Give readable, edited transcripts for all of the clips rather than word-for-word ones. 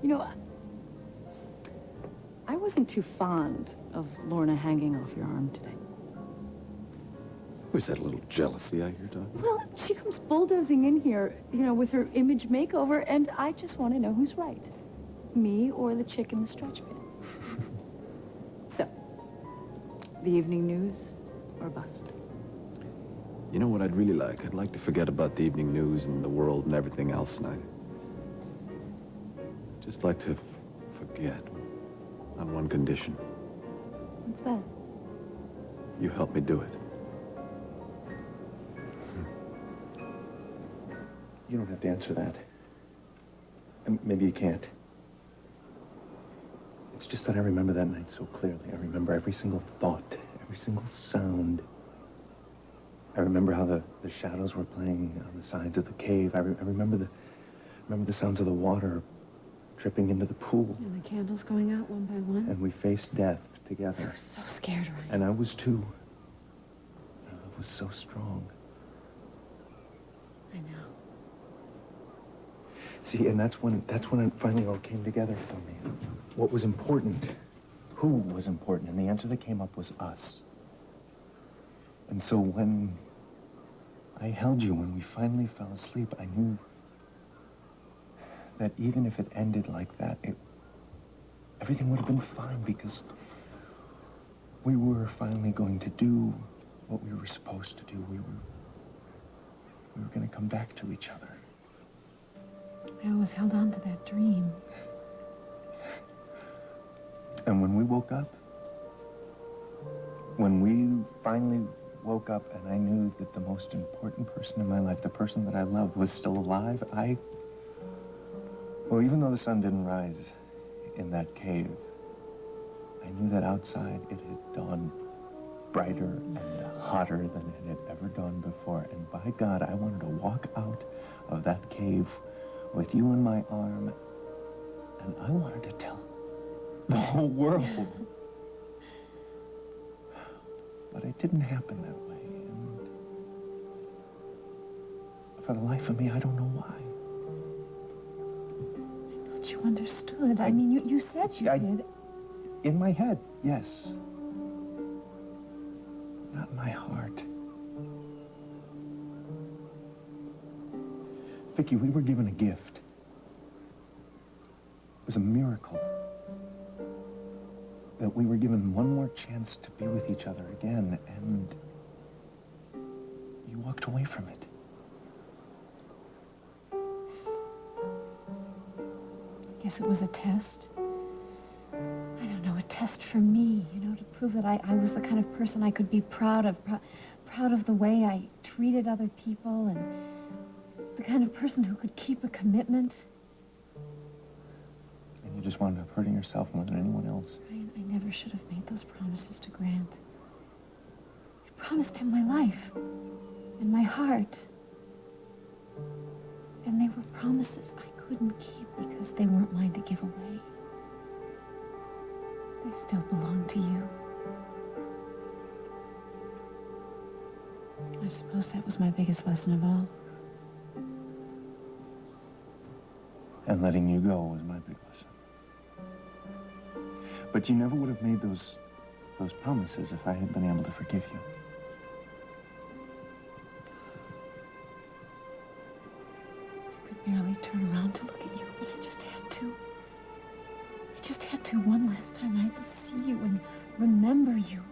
You know, I wasn't too fond of Lorna hanging off your arm today. Was that a little jealousy I hear, Doc? Well, she comes bulldozing in here, you know, with her image makeover, and I just want to know who's right. Me or the chick in the stretch pants. So, the evening news or bust? You know what I'd really like? I'd like to forget about the evening news and the world and everything else, and I'd just like to forget on one condition. What's that? You help me do it. You don't have to answer that. And maybe you can't. It's just that I remember that night so clearly. I remember every single thought, every single sound. I remember how the shadows were playing on the sides of the cave. I remember the sounds of the water dripping into the pool. And the candles going out one by one. And we faced death together. I was so scared, Ryan. And I was too. I was so strong. I know. See, and that's when it finally all came together for me. What was important? Who was important? And the answer that came up was us. And so when I held you, when we finally fell asleep, I knew that even if it ended like that, everything would have been fine, because we were finally going to do what we were supposed to do. We were going to come back to each other. I always held on to that dream. And when we woke up, when we finally woke up and I knew that the most important person in my life, the person that I loved, was still alive, well, even though the sun didn't rise in that cave, I knew that outside it had dawned brighter and hotter than it had ever dawned before. And by God, I wanted to walk out of that cave with you in my arm, and I wanted to tell the whole world. But it didn't happen that way, and for the life of me, I don't know why. I thought you understood. I mean, you said you did. In my head, yes. Not in my heart. Vicky, we were given a gift. It was a miracle that we were given one more chance to be with each other again, and you walked away from it. I guess it was a test. I don't know, a test for me, you know, to prove that I was the kind of person I could be proud of, proud of the way I treated other people, and the kind of person who could keep a commitment. And you just wound up hurting yourself more than anyone else. Ryan, I never should have made those promises to Grant. I promised him my life and my heart. And they were promises I couldn't keep because they weren't mine to give away. They still belong to you. I suppose that was my biggest lesson of all. And letting you go was my big lesson. But you never would have made those promises if I had been able to forgive you. I could barely turn around to look at you, but I just had to. I just had to one last time. I had to see you and remember you.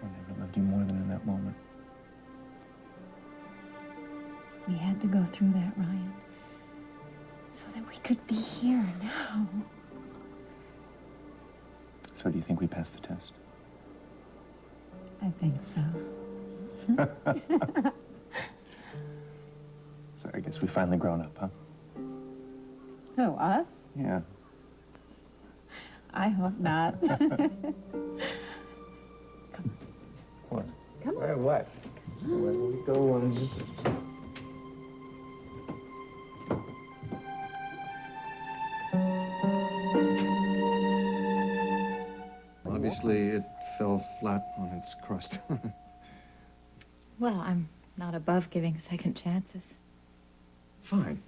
I never loved you more than in that moment. We had to go through that, Ryan, so that we could be here now. So do you think we passed the test? I think so. So I guess we finally grown up, huh? Who, us? Yeah. I hope not. What? Come on. What? Where will we go? Obviously, it fell flat on its crust. Well, I'm not above giving second chances. Fine.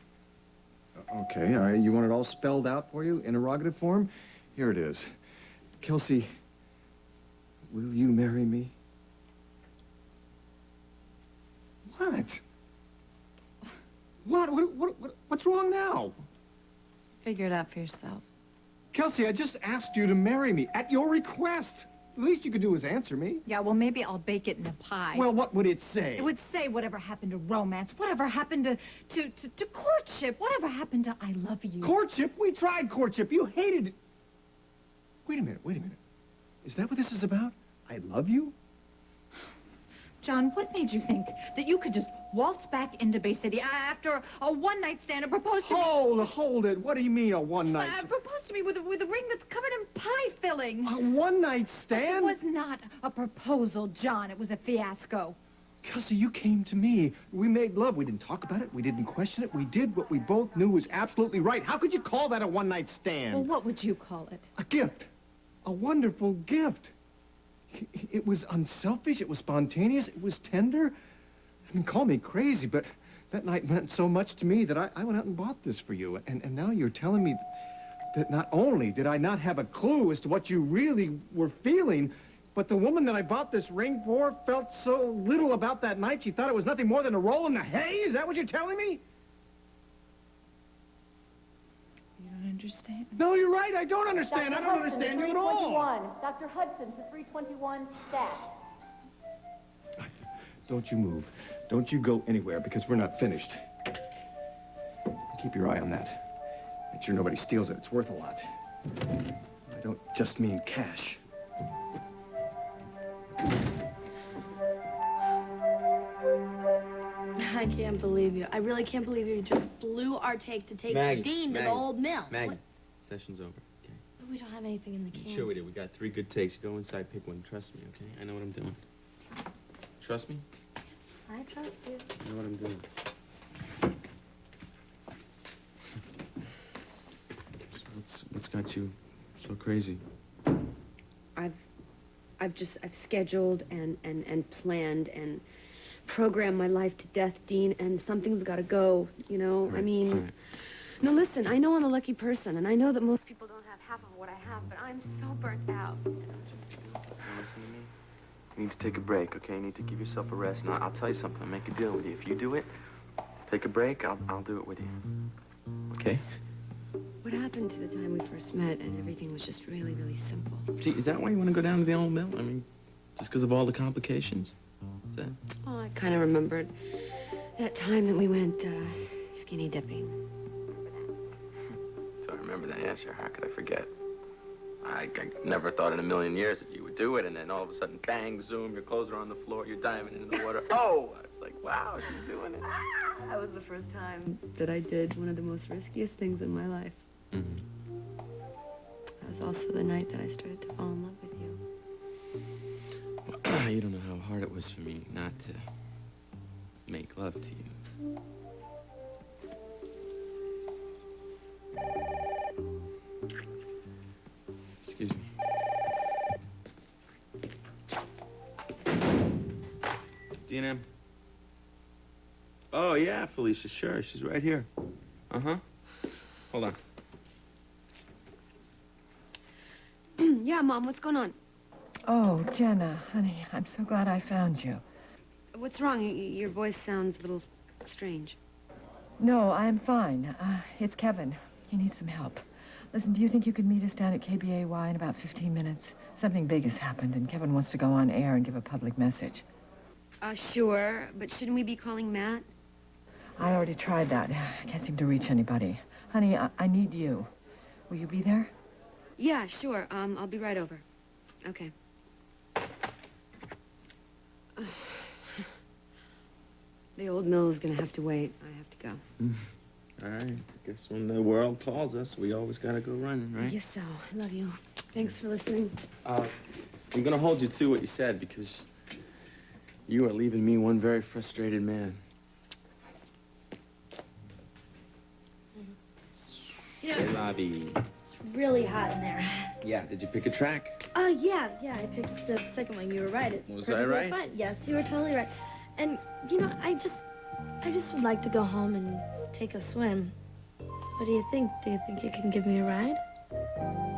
Okay, all right. You want it all spelled out for you? Interrogative form? Here it is. Kelsey, will you marry me? What? What's wrong now? Figure it out for yourself. Kelsey, I just asked you to marry me at your request. The least you could do is answer me. Yeah, well, maybe I'll bake it in a pie. Well, what would it say? It would say whatever happened to romance, whatever happened to courtship, whatever happened to I love you. Courtship? We tried courtship. You hated it. Wait a minute. Is that what this is about? I love you? John, what made you think that you could just waltz back into Bay City after a one-night stand and propose to me? Hold it. What do you mean, a one-night stand? Propose to me with a ring that's covered in pie filling. A one-night stand? It was not a proposal, John. It was a fiasco. Kelsey, you came to me. We made love. We didn't talk about it. We didn't question it. We did what we both knew was absolutely right. How could you call that a one-night stand? Well, what would you call it? A gift. A wonderful gift. It was unselfish. It was spontaneous. It was tender. I mean, call me crazy, but that night meant so much to me that I went out and bought this for you. And now you're telling me that not only did I not have a clue as to what you really were feeling, but the woman that I bought this ring for felt so little about that night, she thought it was nothing more than a roll in the hay? Is that what you're telling me? You don't understand? No, you're right. I don't understand. I don't understand you at all. Dr. Hudson to 321 staff. Don't you move. Don't you go anywhere, because we're not finished. Keep your eye on that. Make sure nobody steals it. It's worth a lot. I don't just mean cash. I can't believe you. I really can't believe you just blew our take to take Dean to the old mill. Maggie, session's over, okay? But we don't have anything in the can. Sure we do. We got 3 good takes. You go inside, pick one. Trust me, okay? I know what I'm doing. Trust me? I trust you. I know what I'm doing. So what's got you so crazy? I've scheduled and planned and programmed my life to death, Dean, and something's got to go, you know? All right, I mean, all right. no, listen, I know I'm a lucky person, and I know that most people don't have half of what I have, but I'm so burnt out. Now listen to me. You need to take a break, okay? You need to give yourself a rest. Now, I'll tell you something. I'll make a deal with you. If you do it, take a break, I'll do it with you. Okay? What happened to the time we first met, and everything was just really, really simple? Gee, is that why you want to go down to the old mill? I mean, just because of all the complications? Is that... Oh, I kind of remembered that time that we went skinny dipping. So I remember that, yeah, sure. How could I forget? I never thought in a million years that you would do it, and then all of a sudden, bang, zoom, your clothes are on the floor, you're diving into the water. Oh! I was like, wow, she's doing it. That was the first time that I did one of the most riskiest things in my life. Mm-hmm. That was also the night that I started to fall in love with you. Well, you don't know how hard it was for me not to make love to you. Excuse me. D&M. Oh, yeah, Felicia, sure. She's right here. Uh-huh. Hold on. Yeah, Mom, what's going on? Oh, Jenna, honey, I'm so glad I found you. What's wrong? Your voice sounds a little strange. No, I'm fine. It's Kevin. He needs some help. Listen, do you think you could meet us down at KBAY in about 15 minutes? Something big has happened, and Kevin wants to go on air and give a public message. Sure, but shouldn't we be calling Matt? I already tried that. I can't seem to reach anybody. Honey, I need you. Will you be there? Yeah, sure. I'll be right over. Okay. The old mill is gonna have to wait. I have to go. All right. I guess when the world calls us, we always gotta go running, right? I guess so. I love you. Thanks for listening. I'm gonna hold you to what you said, because you are leaving me one very frustrated man. You Hey, know, Lobby. it's really hot in there. Yeah, did you pick a track? Yeah, I picked the second one. You were right. It's Was I perfectly right? fine. Yes, you were totally right. And, you know, I just would like to go home and take a swim. So What do you think? Do you think you can give me a ride?